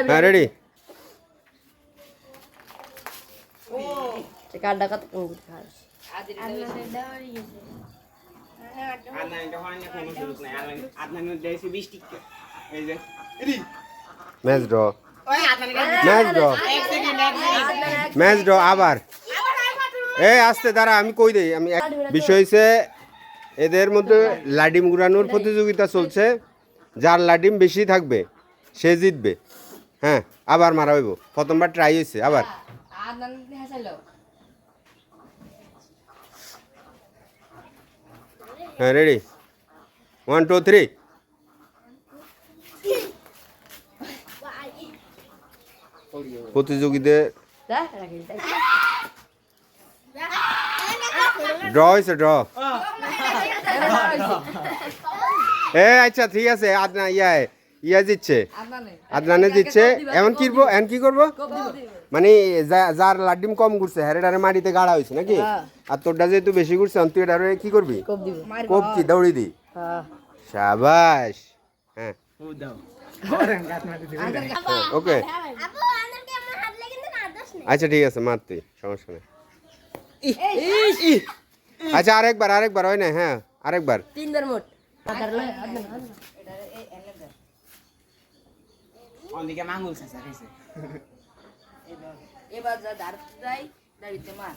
হ্যাঁ রেডি কার্ডটা কত খাস match draw match draw match draw আবার আসতে দাঁড়া আমি কই দেই আমি বিষয় হইছে এদের মধ্যে লাডিম ঘুরানোর প্রতিযোগিতা চলছে যার লাডিম বেশি থাকবে সে জিতবে হ্যাঁ আবার মারা হইব প্রথমবার ট্রাই হয়েছে আবার হ্যাঁ রেডি 1 2 3 প্রতিযোগীদের ড্র হয়েছে ড্র আচ্ছা ঠিক আছে আদনা ইয়া জিতছে আদনানে জিতছে এমন কিরবো এমন কি করবো মানে যার লাড্ডিম কম ঘুরছে হ্যারেডারে মাটিতে গাড়া হয়েছে নাকি আর তোরটা যেহেতু বেশি ঘুরছে তুই এটারে কি করবি কোপচি দৌড়ি দি শাবাশ হ্যাঁ ওকে আচ্ছা ঠিক আছে মার তুই সমস্যা নেই আচ্ছা আরেকবার হয় না হ্যাঁ আরেকবার তিনবার মোট অন্দিকে মাঙ্গুল চাচা কইছে এবার যা দাঁড় যাই দাঁড়িতে মার